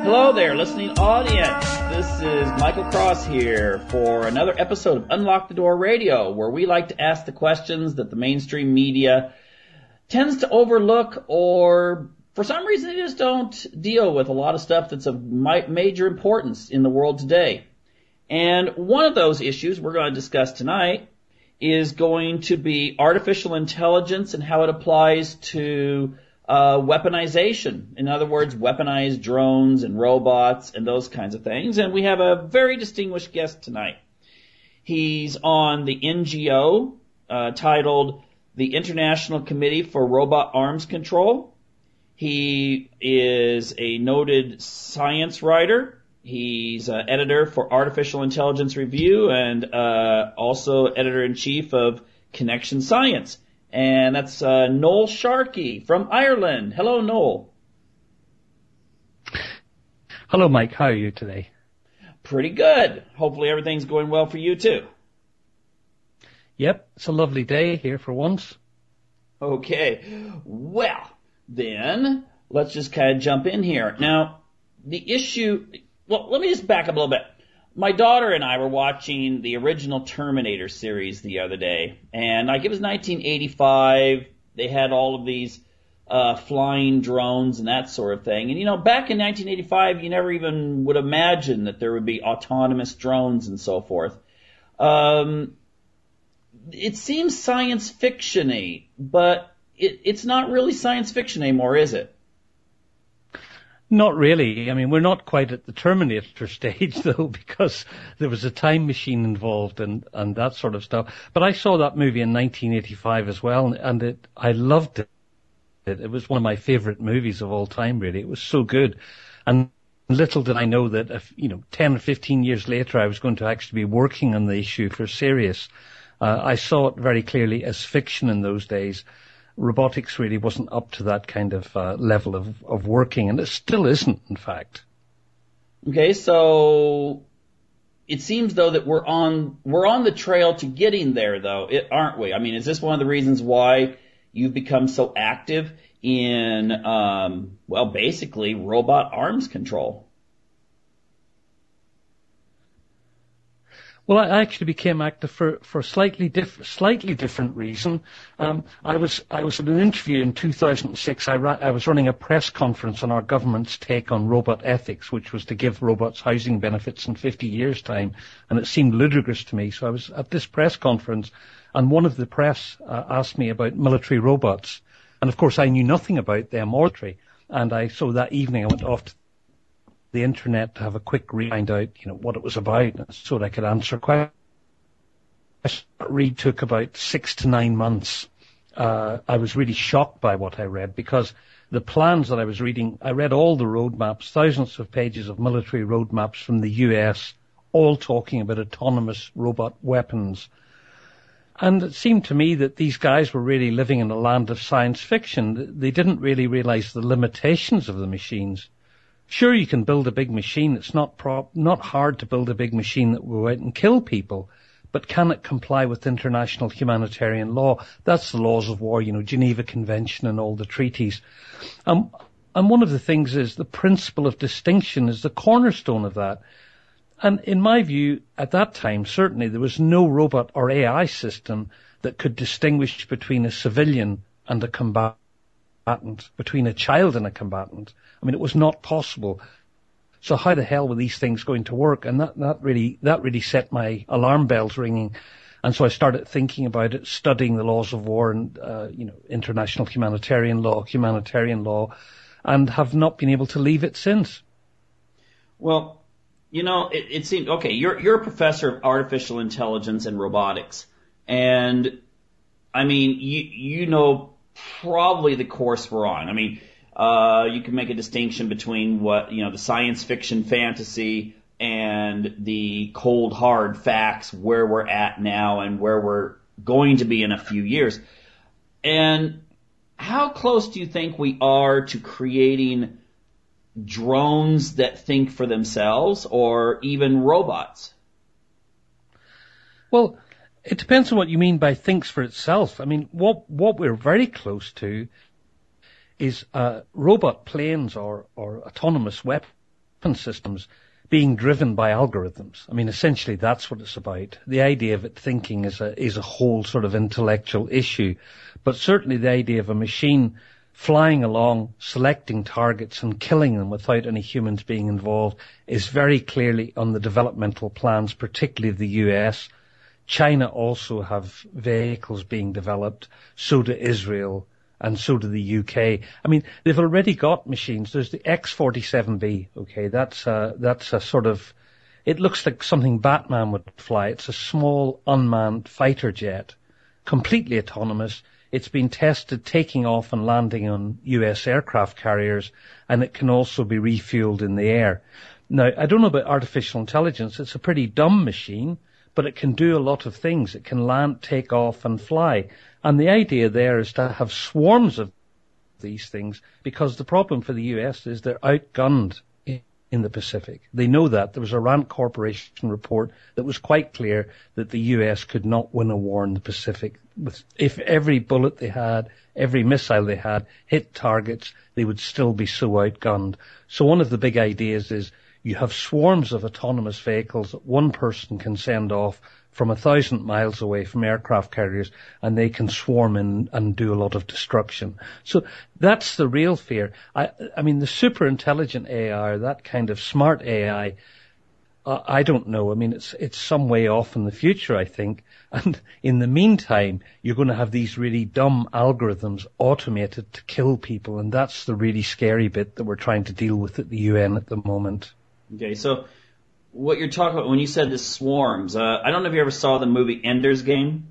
Hello there, listening audience. This is Michael Cross here for another episode of Unlock the Door Radio, where we like to ask the questions that the mainstream media tends to overlook, or for some reason they just don't deal with a lot of stuff that's of major importance in the world today. And one of those issues we're going to discuss tonight is going to be artificial intelligence and how it applies to weaponization. In other words, weaponized drones and robots and those kinds of things. And we have a very distinguished guest tonight. He's on the NGO titled the International Committee for Robot Arms Control. He is a noted science writer. He's editor for Artificial Intelligence Review and also editor-in-chief of Connection Science. And that's Noel Sharkey from Ireland. Hello, Noel. Hello, Mike. How are you today? Pretty good. Hopefully everything's going well for you, too. Yep, it's a lovely day here for once. Okay. Well, then, let's just kind of jump in here. Now, the issue... Well, let me just back up a little bit. My daughter and I were watching the original Terminator series the other day, and like it was 1985. They had all of these flying drones and that sort of thing. And you know, back in 1985, you never even would imagine that there would be autonomous drones and so forth. It seems science fiction-y, but it's not really science fiction anymore, is it? Not really. I mean, we're not quite at the Terminator stage, though, because there was a time machine involved and that sort of stuff. But I saw that movie in 1985 as well, and I loved it. It was one of my favorite movies of all time, really. It was so good. And little did I know that, 10 or 15 years later, I was going to actually be working on the issue for Sirius. I saw it very clearly as fiction in those days. Robotics really wasn't up to that kind of level of working, and it still isn't, in fact. Okay, so it seems though that we're on the trail to getting there, though, aren't we? I mean, is this one of the reasons why you've become so active in, basically robot arms control? Well, I actually became active for a slightly different reason. I was at an interview in 2006. I was running a press conference on our government's take on robot ethics, which was to give robots housing benefits in 50 years' time, and it seemed ludicrous to me. So I was at this press conference, and one of the press asked me about military robots, and of course I knew nothing about them or military. And so that evening I went off to the internet to have a quick read, find out, what it was about, so that I could answer questions. That read took about 6 to 9 months. I was really shocked by what I read, because the plans that I was reading, I read all the roadmaps, thousands of pages of military roadmaps from the US, all talking about autonomous robot weapons. And it seemed to me that these guys were really living in a land of science fiction. They didn't really realize the limitations of the machines. Sure, you can build a big machine. It's not hard to build a big machine that will go out and kill people, but can it comply with international humanitarian law? That's the laws of war, Geneva Convention and all the treaties. And one of the things is the principle of distinction is the cornerstone of that. And in my view, at that time, certainly there was no robot or AI system that could distinguish between a civilian and a combatant, between a child and a combatant. I mean, it was not possible. So how the hell were these things going to work? And that really set my alarm bells ringing. And so I started thinking about it, studying the laws of war and, international humanitarian law, and have not been able to leave it since. Well, it seemed, okay, you're a professor of artificial intelligence and robotics. And, I mean, you know probably the course we're on. I mean, you can make a distinction between what, the science fiction fantasy and the cold hard facts, where we're at now and where we're going to be in a few years. And how close do you think we are to creating drones that think for themselves, or even robots? Well, it depends on what you mean by thinks for itself. I mean, what we're very close to is robot planes or autonomous weapons systems being driven by algorithms. I mean, essentially that's what it's about. The idea of it thinking is a whole sort of intellectual issue, but certainly the idea of a machine flying along, selecting targets and killing them without any humans being involved is very clearly on the developmental plans, particularly of the US. China also have vehicles being developed, so do Israel, and so do the UK. I mean, they've already got machines. There's the X-47B, okay, that's a sort of, it looks like something Batman would fly. It's a small unmanned fighter jet, completely autonomous. It's been tested taking off and landing on US aircraft carriers, and it can also be refueled in the air. Now, I don't know about artificial intelligence. It's a pretty dumb machine, but it can do a lot of things. It can land, take off, and fly. And the idea there is to have swarms of these things, because the problem for the US is they're outgunned in the Pacific. They know that. There was a Rand Corporation report that was quite clear that the US could not win a war in the Pacific. If every bullet they had, every missile they had hit targets, they would still be so outgunned. So one of the big ideas is you have swarms of autonomous vehicles that one person can send off from 1,000 miles away from aircraft carriers, and they can swarm in and do a lot of destruction. So that's the real fear. I mean, the super intelligent AI, or that kind of smart AI, I don't know. I mean, it's some way off in the future, I think. And in the meantime, you're going to have these really dumb algorithms automated to kill people, and that's the really scary bit that we're trying to deal with at the UN at the moment. Okay, so what you're talking about when you said this swarms, I don't know if you ever saw the movie Ender's Game.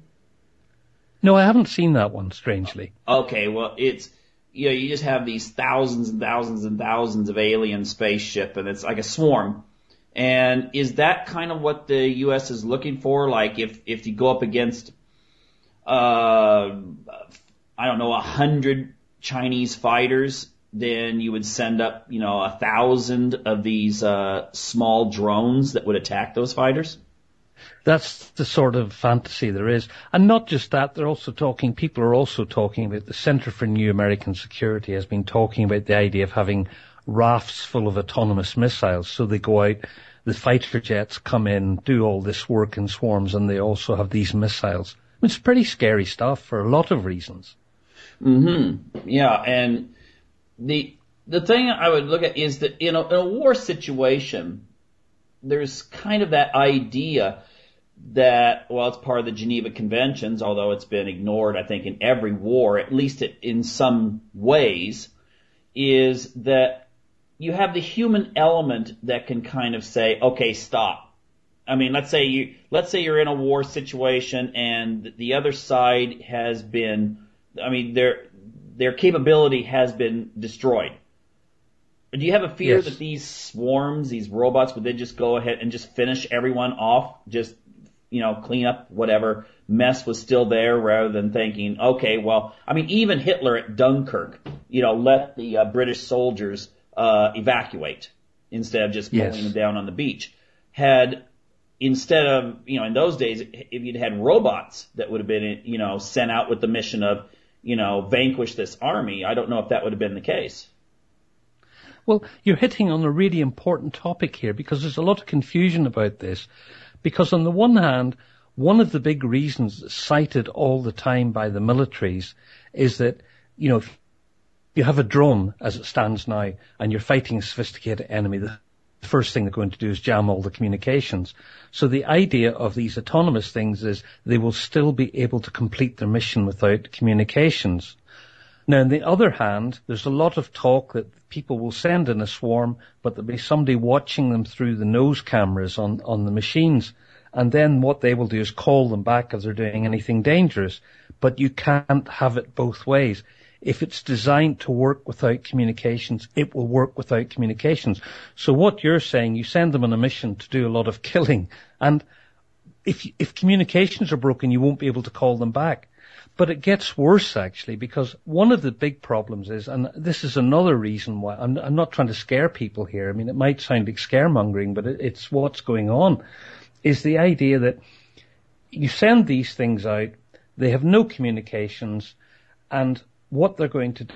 No, I haven't seen that one, strangely. Okay, well, it's, you know, you just have these thousands and thousands and thousands of alien spaceship, and it's like a swarm. And is that kind of what the U.S. is looking for? Like if you go up against, I don't know, 100 Chinese fighters, then you would send up, 1,000 of these small drones that would attack those fighters? That's the sort of fantasy there is. And not just that, people are also talking about, the Center for New American Security has been talking about the idea of having rafts full of autonomous missiles. So they go out, the fighter jets come in, do all this work in swarms, and they also have these missiles. It's pretty scary stuff for a lot of reasons. Mm-hmm. Yeah, and the thing I would look at is that, in a war situation, there's kind of that idea that, well, it's part of the Geneva Conventions, although it's been ignored, I think, in every war, at least in some ways, is that you have the human element that can kind of say, okay, stop. I mean, let's say you're in a war situation and the other side has been, I mean, their capability has been destroyed. Do you have a fear that these swarms, these robots, would then just go ahead and just finish everyone off, just, clean up whatever mess was still there, rather than thinking, okay, well, I mean, even Hitler at Dunkirk, let the British soldiers evacuate instead of just mowing them down on the beach. Instead of, in those days, if you'd had robots that would have been, sent out with the mission of, vanquish this army, I don't know if that would have been the case. Well, you're hitting on a really important topic here, because there's a lot of confusion about this. Because on the one hand, one of the big reasons that's cited all the time by the militaries is that, if you have a drone as it stands now and you're fighting a sophisticated enemy, the first thing they're going to do is jam all the communications. So the idea of these autonomous things is they will still be able to complete their mission without communications. Now, on the other hand, there's a lot of talk that people will send in a swarm, but there'll be somebody watching them through the nose cameras on the machines. And then what they will do is call them back if they're doing anything dangerous. But you can't have it both ways. If it's designed to work without communications, it will work without communications. So what you're saying, you send them on a mission to do a lot of killing. And if communications are broken, you won't be able to call them back. But it gets worse, actually, because one of the big problems is, and this is another reason why, I'm not trying to scare people here. I mean, it might sound like scaremongering, but it's what's going on, is the idea that you send these things out, they have no communications, and what they're going to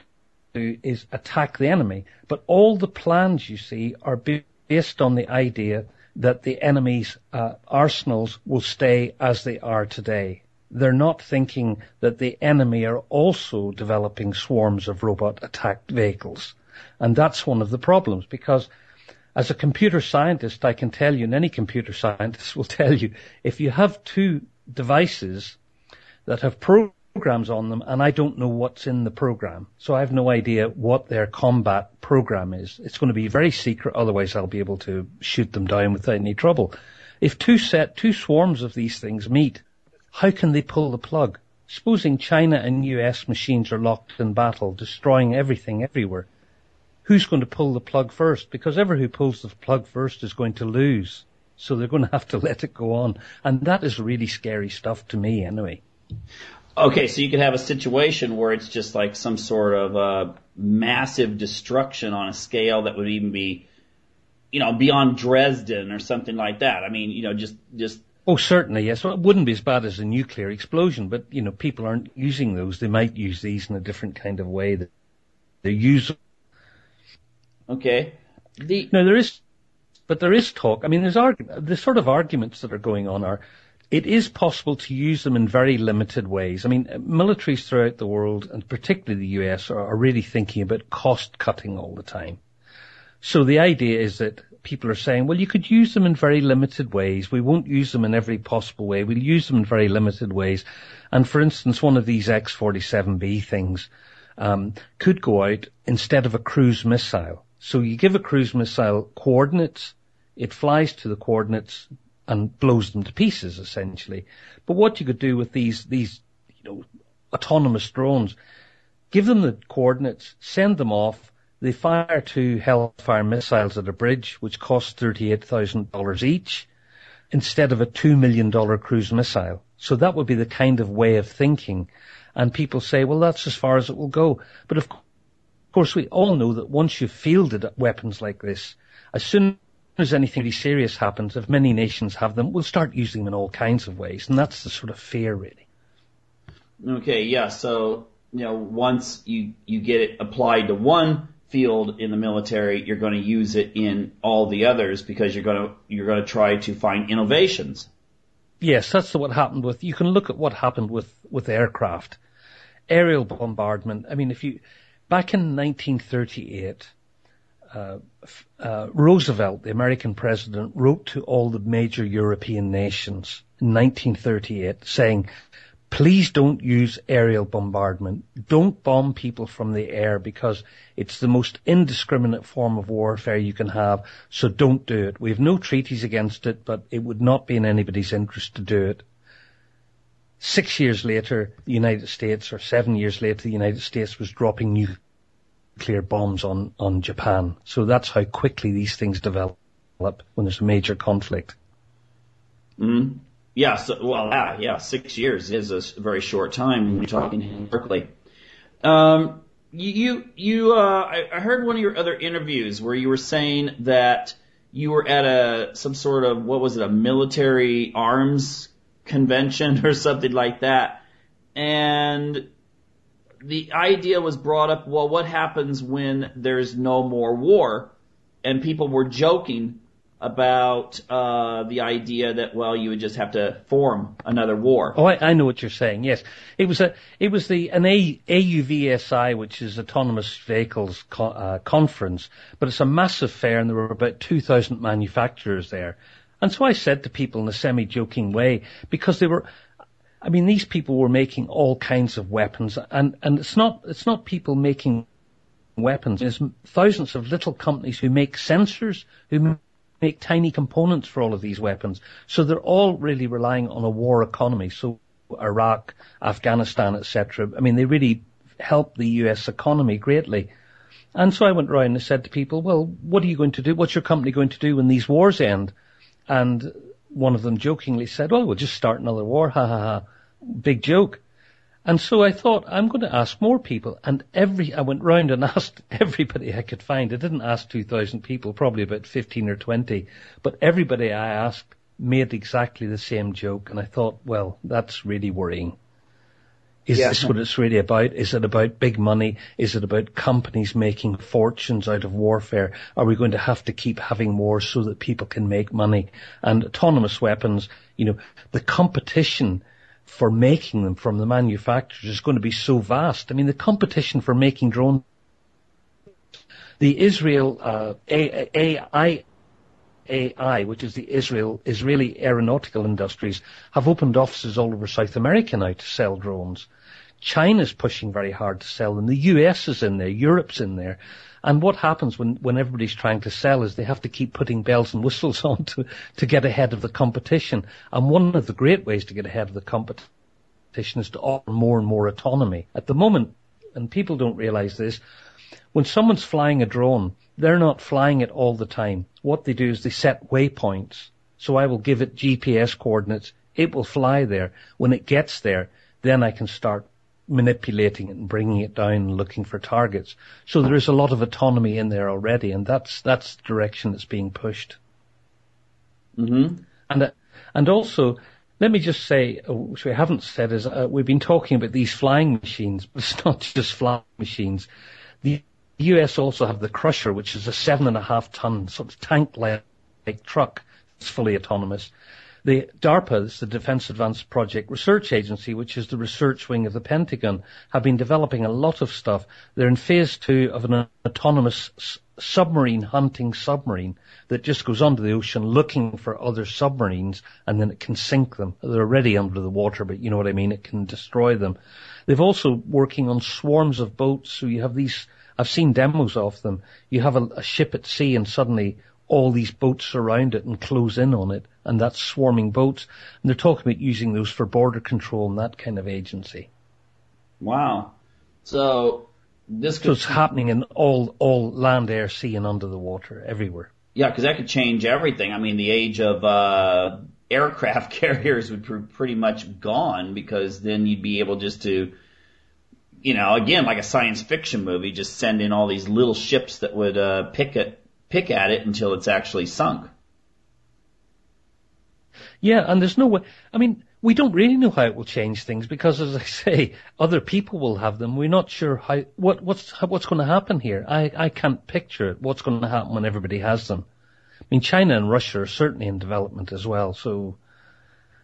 do is attack the enemy. But all the plans you see are built based on the idea that the enemy's arsenals will stay as they are today. They're not thinking that the enemy are also developing swarms of robot attacked vehicles. And that's one of the problems, because as a computer scientist, I can tell you, and any computer scientist will tell you, if you have two devices that have programs on them, and I don't know what's in the program, so I have no idea what their combat program is, it's going to be very secret, otherwise I'll be able to shoot them down without any trouble. If two swarms of these things meet, how can they pull the plug? Supposing China and US machines are locked in battle, destroying everything everywhere. Who's going to pull the plug first? Because everyone who pulls the plug first is going to lose. So they're going to have to let it go on. And that is really scary stuff to me anyway. Okay, so you could have a situation where it's just like some sort of massive destruction on a scale that would even be, beyond Dresden or something like that. I mean, just Oh, certainly, yes. Well, it wouldn't be as bad as a nuclear explosion, but, people aren't using those. They might use these in a different kind of way. They use them. Okay. Now, there is talk. I mean, the sort of arguments that are going on are, it is possible to use them in very limited ways. I mean, militaries throughout the world, and particularly the US, are really thinking about cost cutting all the time. So the idea is that people are saying, well, you could use them in very limited ways. We won't use them in every possible way. We'll use them in very limited ways. And for instance, one of these X-47B things could go out instead of a cruise missile. So you give a cruise missile coordinates, it flies to the coordinates and blows them to pieces, essentially. But what you could do with these autonomous drones, give them the coordinates, send them off. They fire two Hellfire missiles at a bridge, which costs $38,000 each, instead of a $2 million cruise missile. So that would be the kind of way of thinking. And people say, well, that's as far as it will go. But of course, we all know that once you've fielded weapons like this, as soon as anything really serious happens, if many nations have them, we'll start using them in all kinds of ways. And that's the sort of fear, really. Okay, yeah. So, once you get it applied to one field in the military, you're going to use it in all the others because you're going to try to find innovations. Yes, that's what happened with. You can look at what happened with aircraft, aerial bombardment. I mean, back in 1938, Roosevelt, the American president, wrote to all the major European nations in 1938 saying, please don't use aerial bombardment. Don't bomb people from the air because it's the most indiscriminate form of warfare you can have. So don't do it. We have no treaties against it, but it would not be in anybody's interest to do it. 6 years later, the United States, or 7 years later, the United States was dropping nuclear bombs on Japan. So that's how quickly these things develop when there's a major conflict. Mm-hmm. Yeah, 6 years is a very short time when you're talking historically. I heard one of your other interviews where you were saying that you were at some sort of, a military arms convention or something like that. And the idea was brought up, well, what happens when there's no more war? And people were joking about the idea that, well, you would just have to form another war. Oh, I know what you're saying. Yes, it was an AUVSI, which is Autonomous Vehicles conference, but it's a massive fair, and there were about 2,000 manufacturers there. And so I said to people in a semi-joking way, because these people were making all kinds of weapons, and it's not people making weapons. There's thousands of little companies who make sensors, who make tiny components for all of these weapons. So they're all really relying on a war economy. So Iraq, Afghanistan, etc. They really help the US economy greatly. And so I went around and said to people, well, what are you going to do? What's your company going to do when these wars end? And one of them jokingly said, oh, we'll just start another war. Ha ha ha. Big joke. And so I thought, I'm going to ask more people. And I went round and asked everybody I could find. I didn't ask 2,000 people, probably about 15 or 20. But everybody I asked made exactly the same joke. And I thought, well, that's really worrying. Is this what it's really about? Is it about big money? Is it about companies making fortunes out of warfare? Are we going to have to keep having wars so that people can make money? And autonomous weapons, the competition for making them from the manufacturers is going to be so vast. I mean, the competition for making drones, the Israel AI, which is the Israeli aeronautical industries, have opened offices all over South America now to sell drones. China's pushing very hard to sell them. The US is in there. Europe's in there. And what happens when everybody's trying to sell is they have to keep putting bells and whistles on to get ahead of the competition. And one of the great ways to get ahead of the competition is to offer more and more autonomy. At the moment, and people don't realize this, when someone's flying a drone, they're not flying it all the time. What they do is they set waypoints. So I will give it GPS coordinates. It will fly there. When it gets there, then I can start manipulating it and bringing it down and looking for targets. So there is a lot of autonomy in there already, and that's the direction that's being pushed. Mm-hmm. And also, let me just say, which we haven't said, is we've been talking about these flying machines, but it's not just flying machines. The US also have the Crusher, which is a 7.5-ton sort of tank-like truck. It's fully autonomous. The DARPA, this is the Defense Advanced Project Research Agency, which is the research wing of the Pentagon, have been developing a lot of stuff. They're in phase 2 of an autonomous hunting submarine that just goes under the ocean looking for other submarines, and then it can sink them. They're already under the water, but you know what I mean, it can destroy them. They've also working on swarms of boats, so you have these, I've seen demos of them. You have a ship at sea and suddenly all these boats surround it and close in on it, and that's swarming boats. And they're talking about using those for border control and that kind of agency. Wow. So it's happening in all land, air, sea, and under the water, everywhere. Yeah, because that could change everything. I mean, the age of aircraft carriers would be pretty much gone, because then you'd be able just to, again, like a science fiction movie, just send in all these little ships that would pick at it until it's actually sunk. Yeah, and there's no way. I mean, we don't really know how it will change things, because, as I say, other people will have them. We're not sure what's going to happen here. I can't picture it. What's going to happen when everybody has them? I mean, China and Russia are certainly in development as well. So,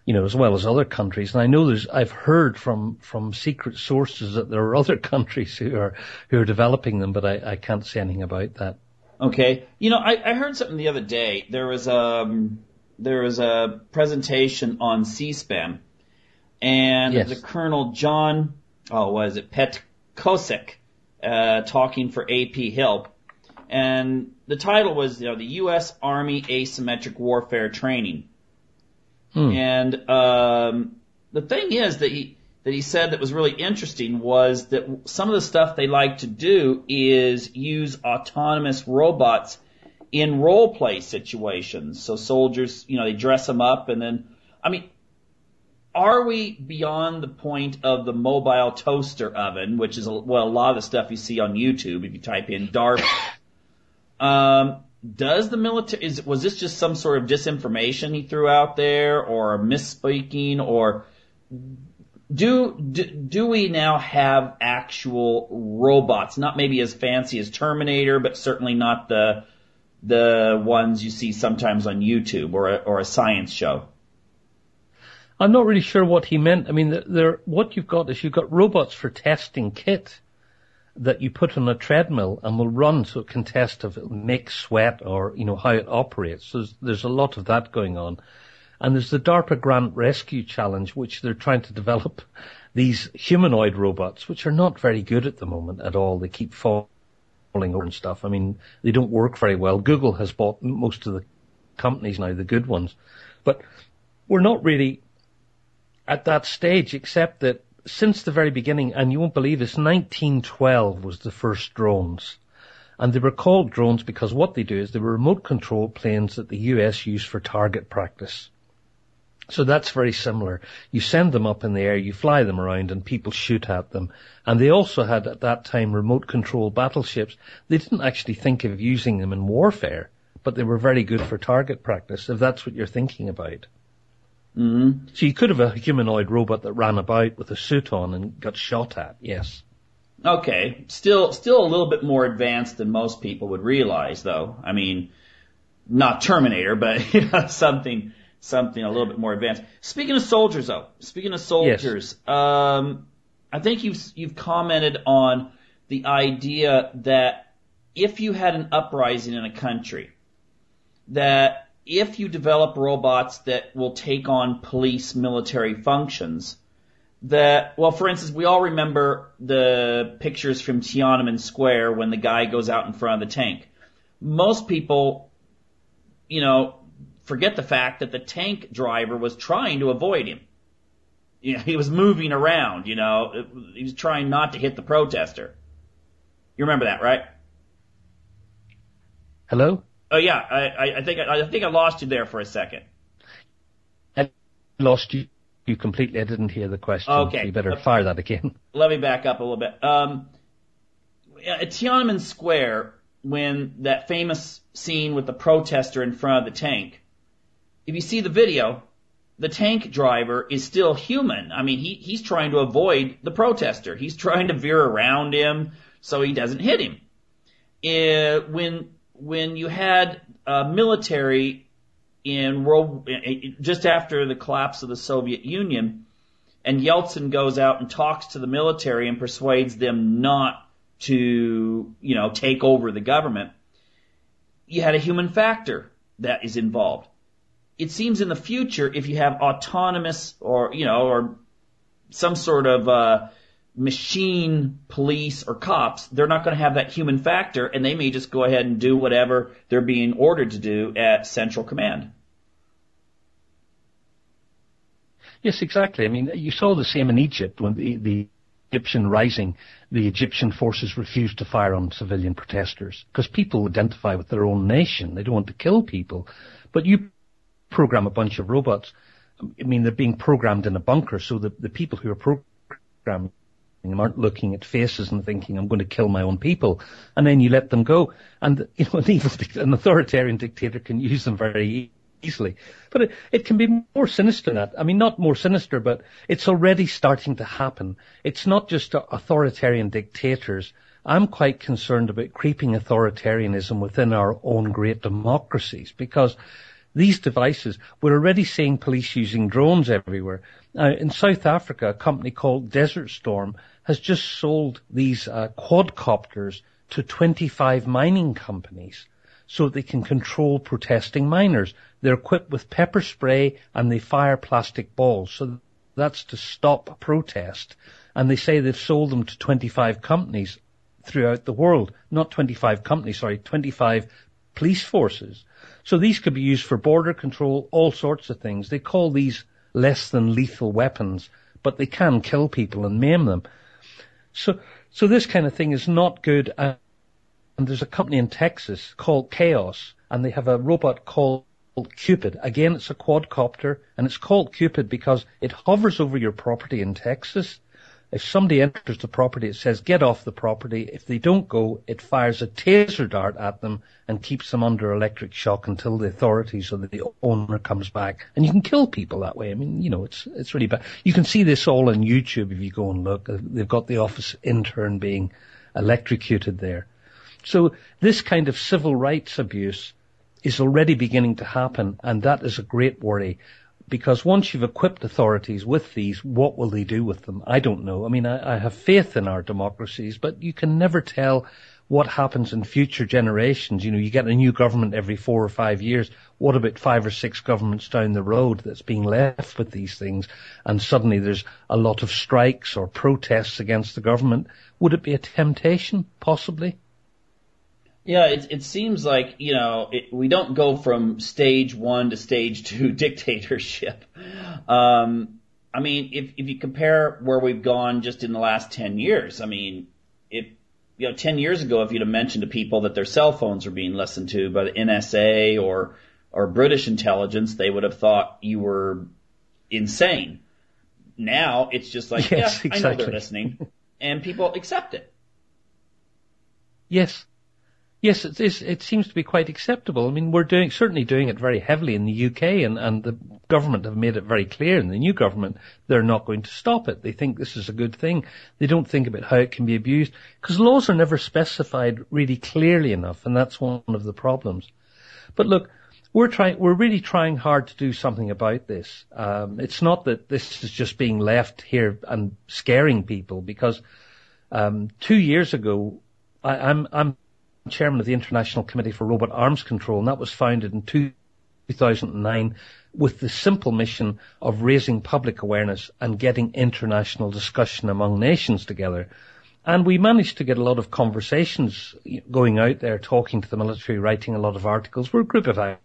as well as other countries. And I know I've heard from secret sources that there are other countries who are developing them, but I can't say anything about that. Okay. I heard something the other day. There was a presentation on C-SPAN, and yes. the Colonel John, Petkosek, talking for AP Hill. And the title was, the U.S. Army Asymmetric Warfare Training. And the thing is that he said that was really interesting was that some of the stuff they like to do is use autonomous robots in role play situations. So soldiers, they dress them up, and then, are we beyond the point of the mobile toaster oven, which is a lot of the stuff you see on YouTube if you type in DARPA? Does the military, was this just some sort of disinformation he threw out there, or misspeaking, or do we now have actual robots, not maybe as fancy as Terminator, but certainly not the ones you see sometimes on YouTube or a science show? I'm not really sure what he meant. I mean, what you've got robots for testing kit that you put on a treadmill and will run so it can test if it makes sweat or, how it operates. So there's a lot of that going on. And there's the DARPA Grant Rescue Challenge, which they're trying to develop these humanoid robots, which are not very good at the moment at all. They keep falling over and stuff. I mean, they don't work very well. Google has bought most of the companies now, the good ones. But we're not really at that stage, except that since the very beginning, and you won't believe this, 1912 was the first drones. And they were called drones because what they do is they were remote control planes that the US used for target practice. So that's very similar. You send them up in the air, you fly them around, and people shoot at them. And they also had, at that time, remote control battleships. They didn't actually think of using them in warfare, but they were very good for target practice, if that's what you're thinking about. Mm-hmm. So you could have a humanoid robot that ran about with a suit on and got shot at, yes. Okay. Still a little bit more advanced than most people would realize, though. I mean, not Terminator, but something a little bit more advanced. Speaking of soldiers, though, Yes. I think you've commented on the idea that if you had an uprising in a country, that if you develop robots that will take on police military functions, that, well, for instance, we all remember the pictures from Tiananmen Square when the guy goes out in front of the tank. Most people, forget the fact that the tank driver was trying to avoid him. He was moving around, he was trying not to hit the protester. You remember that, right? Hello? Oh yeah, I think I lost you there for a second. I lost you completely. I didn't hear the question. Okay. So you better fire that again. Let me back up a little bit. At Tiananmen Square, when that famous scene with the protester in front of the tank, if you see the video, the tank driver is still human. I mean, he's trying to avoid the protester. He's trying to veer around him so he doesn't hit him. When you had military just after the collapse of the Soviet Union, and Yeltsin goes out and talks to the military and persuades them not to, take over the government, you had a human factor that is involved. It seems in the future, if you have autonomous or some sort of machine police or cops, they're not going to have that human factor, and they may just go ahead and do whatever they're being ordered to do at Central Command. Yes, exactly. I mean, you saw the same in Egypt when the Egyptian Rising, the Egyptian forces refused to fire on civilian protesters because people identify with their own nation. They don't want to kill people. But you program a bunch of robots. I mean, they're being programmed in a bunker, so the people who are programming them aren't looking at faces and thinking, I'm going to kill my own people. And then you let them go. And, an authoritarian dictator can use them very easily. But it can be more sinister than that. I mean, not more sinister, but it's already starting to happen. It's not just authoritarian dictators. I'm quite concerned about creeping authoritarianism within our own great democracies, because these devices, we're already seeing police using drones everywhere. In South Africa, a company called Desert Storm has just sold these quadcopters to 25 mining companies so they can control protesting miners. They're equipped with pepper spray and they fire plastic balls. So that's to stop protest. And they say they've sold them to 25 companies throughout the world. Not 25 companies, 25 police forces. So these could be used for border control, all sorts of things. They call these less than lethal weapons, but they can kill people and maim them. So this kind of thing is not good. And there's a company in Texas called Chaos, and they have a robot called Cupid. Again, it's a quadcopter, and it's called Cupid because it hovers over your property in Texas. If somebody enters the property, it says, get off the property. If they don't go, it fires a taser dart at them and keeps them under electric shock until the authorities or the owner comes back. And you can kill people that way. I mean, it's really bad. You can see this all on YouTube if you go and look. They've got the office intern being electrocuted there. So this kind of civil rights abuse is already beginning to happen, and that is a great worry. Because once you've equipped authorities with these, what will they do with them? I don't know. I mean, I have faith in our democracies, but you can never tell what happens in future generations. You get a new government every 4 or 5 years. What about 5 or 6 governments down the road that's being left with these things? And suddenly there's a lot of strikes or protests against the government. Would it be a temptation? Possibly. Yeah, it seems like, we don't go from stage 1 to stage 2 dictatorship. I mean, if you compare where we've gone just in the last 10 years, I mean, 10 years ago, if you'd have mentioned to people that their cell phones are being listened to by the NSA or British intelligence, they would have thought you were insane. Now it's just like, yes, yeah, exactly. I know they're listening, and people accept it. Yes. Yes, it seems to be quite acceptable. I mean, we're certainly doing it very heavily in the UK, and the government have made it very clear, and the new government, they're not going to stop it. They think this is a good thing. They don't think about how it can be abused, because laws are never specified really clearly enough, and that's one of the problems. But look, we're really trying hard to do something about this. It's not that this is just being left here and scaring people, because 2 years ago, I'm chairman of the International Committee for Robot Arms Control, and that was founded in 2009 with the simple mission of raising public awareness and getting international discussion among nations together. And we managed to get a lot of conversations going out there, talking to the military, writing a lot of articles. We're a group of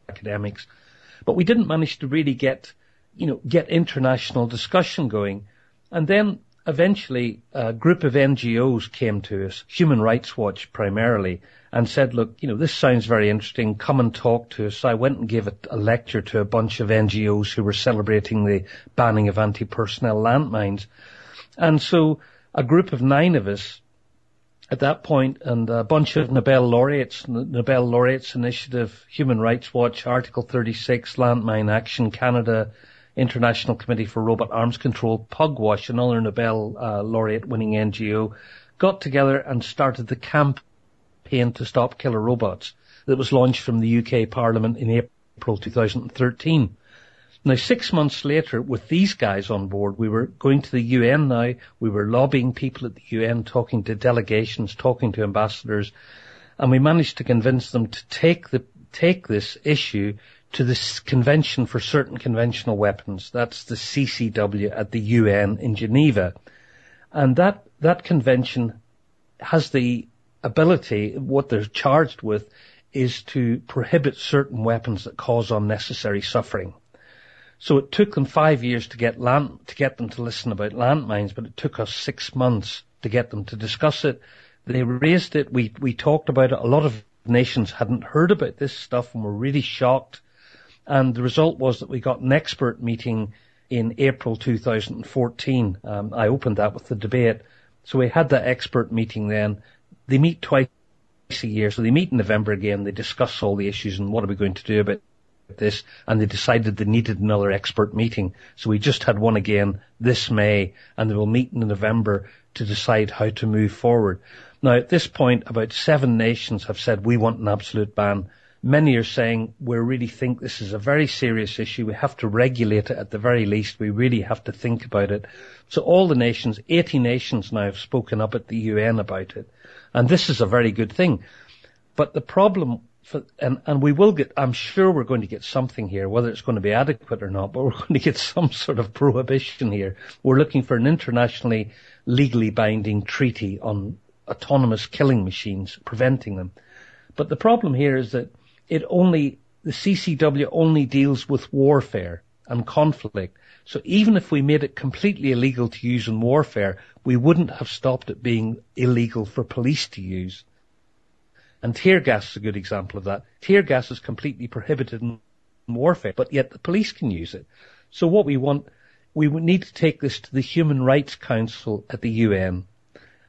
academics, but we didn't manage to really get international discussion going. And then eventually, a group of NGOs came to us, Human Rights Watch primarily, and said, look, this sounds very interesting. Come and talk to us. So I went and gave a lecture to a bunch of NGOs who were celebrating the banning of anti-personnel landmines. And so a group of 9 of us at that point, and a bunch of Nobel laureates, Nobel Laureates Initiative, Human Rights Watch, Article 36, Landmine Action Canada, International Committee for Robot Arms Control, Pugwash, another Nobel laureate-winning NGO, got together and started the campaign to stop killer robots that was launched from the UK Parliament in April 2013. Now, 6 months later, with these guys on board, we were going to the UN now. We were lobbying people at the UN, talking to delegations, talking to ambassadors, and we managed to convince them to take this issue to this Convention for Certain Conventional Weapons. That's the CCW at the UN in Geneva. And that convention has the ability, what they're charged with, is to prohibit certain weapons that cause unnecessary suffering. So it took them 5 years to get them to listen about landmines, but it took us 6 months to get them to discuss it. They raised it. We talked about it. A lot of nations hadn't heard about this stuff and were really shocked. And the result was that we got an expert meeting in April 2014. I opened that with the debate. So we had that expert meeting then. They meet twice a year. So they meet in November again. They discuss all the issues and what are we going to do about this. And they decided they needed another expert meeting. So we just had one again this May, and they will meet in November to decide how to move forward. Now, at this point, about 7 nations have said we want an absolute ban. Many are saying we really think this is a very serious issue. We have to regulate it at the very least. We really have to think about it. So all the nations, 80 nations now have spoken up at the UN about it. And this is a very good thing. But the problem, and we will get, I'm sure we're going to get something here, whether it's going to be adequate or not, but we're going to get some sort of prohibition here. We're looking for an internationally legally binding treaty on autonomous killing machines, preventing them. But the problem here is that the CCW only deals with warfare and conflict. So even if we made it completely illegal to use in warfare, we wouldn't have stopped it being illegal for police to use. And tear gas is a good example of that. Tear gas is completely prohibited in warfare, but yet the police can use it. So what we would need to take this to the Human Rights Council at the UN.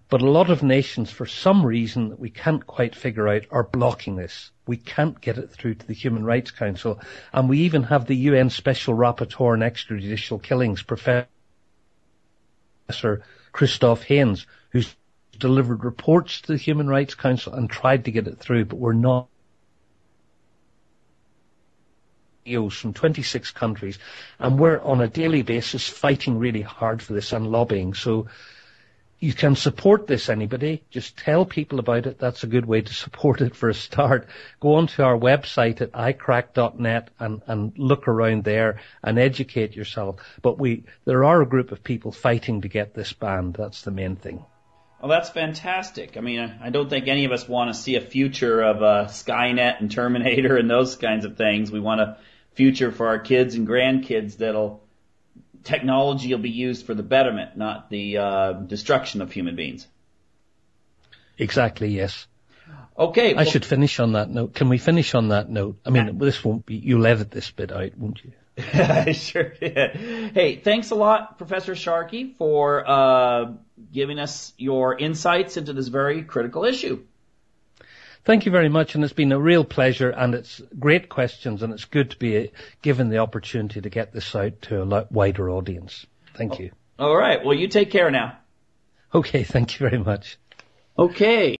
But a lot of nations, for some reason that we can't quite figure out, are blocking this. We can't get it through to the Human Rights Council. And we even have the UN Special Rapporteur on Extrajudicial Killings, Professor Christoph Haynes, who's delivered reports to the Human Rights Council and tried to get it through, but we're not. From 26 countries, and we're on a daily basis fighting really hard for this and lobbying. So you can support this, anybody. Just tell people about it. That's a good way to support it for a start. Go onto our website at icrack.net and look around there and educate yourself. But there are a group of people fighting to get this banned. That's the main thing. Well, that's fantastic. I mean, I don't think any of us want to see a future of Skynet and Terminator and those kinds of things. We want a future for our kids and grandkids technology will be used for the betterment, not the destruction of human beings. Exactly, yes. Okay. I should finish on that note. Can we finish on that note? I mean, this won't be, you'll edit this bit out, won't you? I sure did. Hey, thanks a lot, Professor Sharkey, for giving us your insights into this very critical issue. Thank you very much, and it's been a real pleasure, and it's great questions, and it's good to be given the opportunity to get this out to a wider audience. Thank you. All right. Well, you take care now. Okay, thank you very much. Okay.